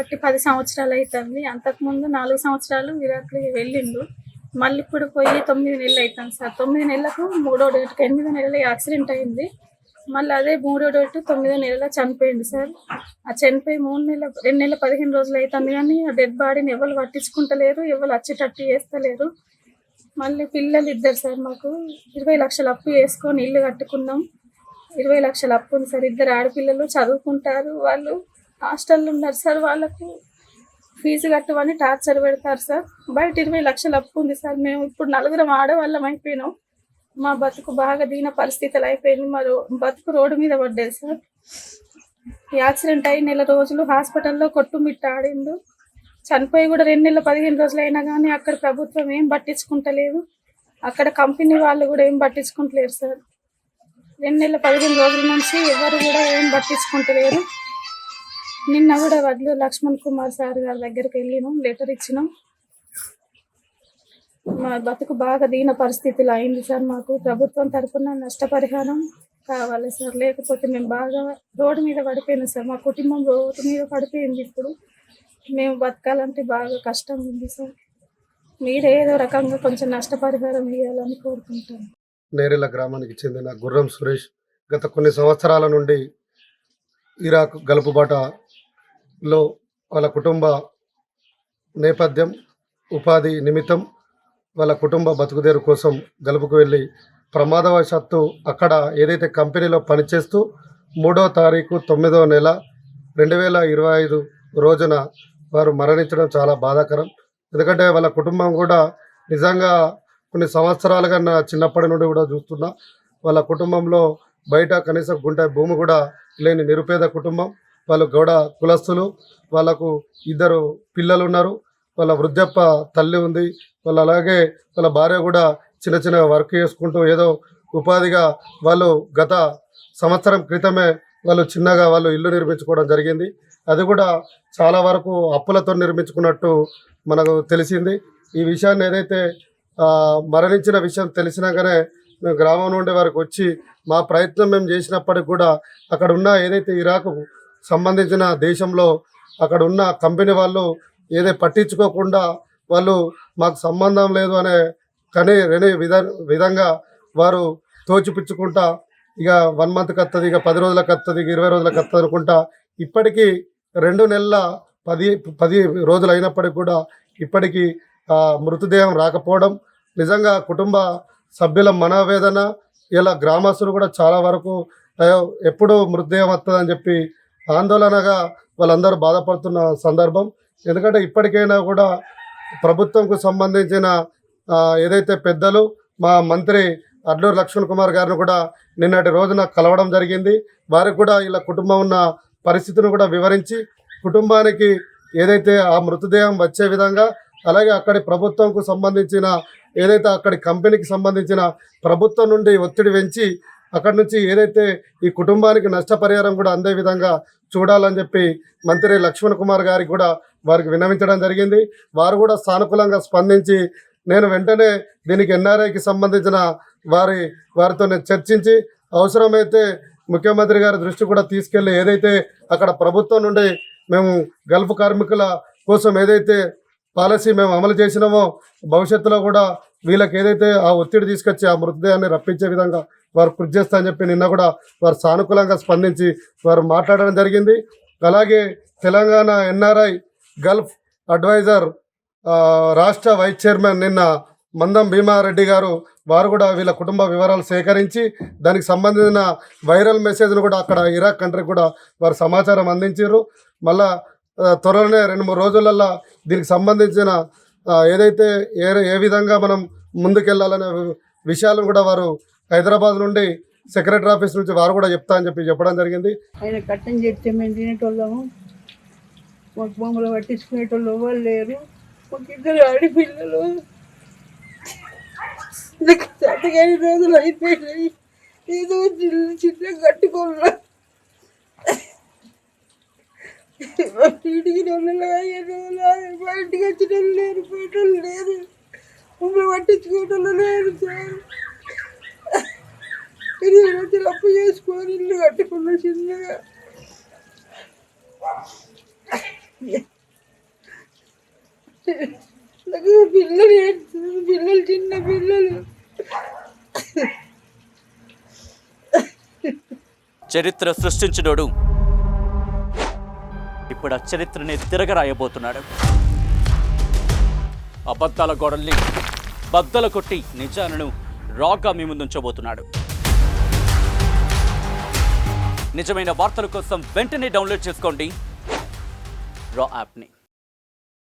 ఉండబట్టి 10 సంవత్సరాలు అవుతుంది. అంతకుముందు 4 సంవత్సరాలు ఇరాక్‌కి వెళ్ళిండు. మళ్ళీ ఇప్పుడు పోయి 9 నెలలు అవుతుంది సార్. 9 నెలలకు మూడో డేట్‌కి 8 నెలల యాక్సిడెంట్ అయింది. మళ్ళీ అదే మూడో డేట్ 9 నెలల చనిపోయిండు సార్. ఆ చనిపోయి 2 నెలల 15 రోజులు అవుతుంది కానీ ఆ డెడ్ బాడీని ఎవరు పట్టించుకుంటలేరు, ఎవరు వచ్చేటట్టు చేస్తలేరు. మళ్ళీ పిల్లలు ఇద్దరు సార్. మాకు 20 లక్షలు అప్పు చేసుకొని ఇల్లు కట్టుకున్నాం. 20 లక్షల అప్పు ఉంది సార్. ఇద్దరు ఆడపిల్లలు చదువుకుంటారు. వాళ్ళు హాస్టల్లో ఉన్నారు సార్. వాళ్ళకు ఫీజు కట్టమని టార్చర్ పెడతారు సార్. బయట 20 లక్షల అప్పు ఉంది సార్. మేము ఇప్పుడు నలుగురం ఆడవాళ్ళం అయిపోయినాం. మా బతుకు బాగా దీన పరిస్థితులు అయిపోయింది. మా బతుకు రోడ్డు మీద పడ్డది సార్. యాక్సిడెంట్ అయి నెల రోజులు హాస్పిటల్లో కొట్టుమిట్టాడిండు. చనిపోయి కూడా 2 నెలల 15 రోజులు అయినా కానీ అక్కడ ప్రభుత్వం ఏం పట్టించుకుంటలేదు. అక్కడ కంపెనీ వాళ్ళు కూడా ఏం పట్టించుకుంటలేరు సార్. 2 నెలల 15 రోజుల నుంచి ఎవరు కూడా ఏం పట్టించుకుంటలేరు. నిన్న కూడా వడ్లు లక్ష్మణ్ కుమార్ సార్ గారి దగ్గరికి వెళ్ళినాం, లెటర్ ఇచ్చినాం. మా బతుకు బాగా దీన పరిస్థితులు అయింది సార్. మాకు ప్రభుత్వం తరఫున నష్టపరిహారం కావాలి సార్. లేకపోతే మేము బాగా రోడ్డు మీద పడిపోయినాం సార్. మా కుటుంబం రోడ్డు మీద పడిపోయింది. ఇప్పుడు మేము బతకాలంటే బాగా కష్టం ఉంది సార్. మీరు ఏదో రకంగా కొంచెం నష్టపరిహారం ఇవ్వాలని కోరుకుంటాను. నేరెల గ్రామానికి చెందిన గుర్రం సురేష్ గత కొన్ని సంవత్సరాల నుండి ఇరాక్ గల్ఫ్బాటలో వాళ్ళ కుటుంబ నేపథ్యం, ఉపాధి నిమిత్తం వాళ్ళ కుటుంబ బతుకుదేరు కోసం గల్ఫ్కు వెళ్ళి ప్రమాదవశాత్తు అక్కడ ఏదైతే కంపెనీలో పనిచేస్తూ 3వ తారీఖు 9వ నెల 2025 రోజున వారు మరణించడం చాలా బాధాకరం. ఎందుకంటే వాళ్ళ కుటుంబం కూడా నిజంగా కొన్ని సంవత్సరాలుగా నా చిన్నప్పటి నుండి కూడా చూస్తున్నా. వాళ్ళ కుటుంబంలో బయట కనీసం గుంట భూమి కూడా లేని నిరుపేద కుటుంబం. వాళ్ళు గౌడ కులస్తులు. వాళ్ళకు 2 పిల్లలు ఉన్నారు. వాళ్ళ వృద్ధాప్య తల్లి ఉంది. వాళ్ళు అలాగే వాళ్ళ భార్య కూడా చిన్న చిన్న వర్క్ చేసుకుంటూ ఏదో ఉపాధిగా వాళ్ళు గత సంవత్సరం క్రితమే వాళ్ళు చిన్నగా వాళ్ళు ఇల్లు నిర్మించుకోవడం జరిగింది. అది కూడా చాలా వరకు అప్పులతో నిర్మించుకున్నట్టు మనకు తెలిసింది. ఈ విషయాన్ని ఏదైతే మరణించిన విషయం తెలిసినాకనే మేము గ్రామం నుండి వారికి వచ్చి మా ప్రయత్నం మేము చేసినప్పటికి కూడా అక్కడ ఉన్న ఏదైతే ఇరాకు సంబంధించిన దేశంలో అక్కడ ఉన్న కంపెనీ వాళ్ళు ఏదైతే పట్టించుకోకుండా వాళ్ళు మాకు సంబంధం లేదు అనే విధంగా వారు తోచిపుచ్చుకుంటా ఇక 1 మంత్కి వస్తుంది, ఇక 10 రోజులకు వస్తుంది, ఇక 20 రోజులకు వస్తుంది అనుకుంటా ఇప్పటికీ 2 నెలల 10 రోజులు అయినప్పటికీ కూడా ఇప్పటికీ మృతదేహం రాకపోవడం నిజంగా కుటుంబ సభ్యుల మనోవేదన. ఇలా గ్రామస్తులు కూడా చాలా వరకు ఎప్పుడు మృతదేహం వస్తుందని చెప్పి ఆందోళనగా వాళ్ళందరూ బాధపడుతున్న సందర్భం. ఎందుకంటే ఇప్పటికైనా కూడా ప్రభుత్వంకు సంబంధించిన ఏదైతే పెద్దలు మా మంత్రి అడ్లూరు లక్ష్మణ్ కుమార్ గారిని కూడా నిన్నటి రోజున కలవడం జరిగింది. వారికి కూడా ఇలా కుటుంబం ఉన్న పరిస్థితిని కూడా వివరించి కుటుంబానికి ఏదైతే ఆ మృతదేహం వచ్చే విధంగా, అలాగే అక్కడి ప్రభుత్వంకు సంబంధించిన ఏదైతే అక్కడి కంపెనీకి సంబంధించిన ప్రభుత్వం నుండి ఒత్తిడి పెంచి అక్కడి నుంచి ఏదైతే ఈ కుటుంబానికి నష్టపరిహారం కూడా అందే విధంగా చూడాలని చెప్పి మంత్రి లక్ష్మణ్ కుమార్ గారికి కూడా వారికి విన్నవించడం జరిగింది. వారు కూడా సానుకూలంగా స్పందించి నేను వెంటనే దీనికి ఎన్ఆర్ఐకి సంబంధించిన వారితో చర్చించి అవసరమైతే ముఖ్యమంత్రి గారి దృష్టి కూడా తీసుకెళ్లి ఏదైతే అక్కడ ప్రభుత్వం నుండి మేము గల్ఫ్ కార్మికుల కోసం ఏదైతే పాలసీ మేము అమలు చేసినామో భవిష్యత్తులో కూడా వీళ్ళకి ఏదైతే ఆ ఒత్తిడి తీసుకొచ్చి ఆ మృతదేహాన్ని రప్పించే విధంగా వారు కృషి చేస్తా అని చెప్పి నిన్న కూడా వారు సానుకూలంగా స్పందించి వారు మాట్లాడడం జరిగింది. అలాగే తెలంగాణ ఎన్ఆర్ఐ గల్ఫ్ అడ్వైజర్ రాష్ట్ర వైస్ చైర్మన్ నిన్న మందం భీమారెడ్డి గారు వారు కూడా వీళ్ళ కుటుంబ వివరాలు సేకరించి దానికి సంబంధించిన వైరల్ మెసేజ్ను కూడా అక్కడ ఇరాక్ కంట్రీకి కూడా వారు సమాచారం అందించారు. మళ్ళా త్వరలోనే 2-3 రోజులల్లో దీనికి సంబంధించిన ఏదైతే ఏ విధంగా మనం ముందుకెళ్ళాలనే విషయాలను కూడా వారు హైదరాబాద్ నుండి సెక్రటరీ ఆఫీస్ నుంచి వారు కూడా చెప్తా అని చెప్పడం జరిగింది. ఆయన కట్టం చెప్తే మేము తినేటోళ్ళము, మాకు బొమ్మలు పట్టించుకునేటోళ్ళు ఎవరు లేరు. మాకు 2 ఆడపిల్లలు, 5 రోజులు అయిపోయినాయి. ఏదో చిన్న కట్టుకోవాలి ఇంటికి 2 నెలలు 5 రోజులు బయటికి వచ్చిన లేరు, పోయేటోళ్ళు లేరు, మమ్మల్ని పట్టించుకోవటోళ్ళు లేరు సార్. 20 రోజులు అప్పు చేసుకొని ఇల్లు కట్టుకున్న చిన్నగా. నాకు పిల్లలు ఏడుస్తున్నారు, పిల్లలు చిన్న పిల్లలు. చరిత్ర సృష్టించినోడు ఇప్పుడు ఆ చరిత్రని తిరగరాయబోతున్నాడు. అబద్ధాల గోడల్ని బద్దలు కొట్టి నిజాలను రాగా మీ ముందుంచబోతున్నాడు. నిజమైన వార్తల కోసం వెంటనే డౌన్లోడ్ చేసుకోండి రా యాప్ని.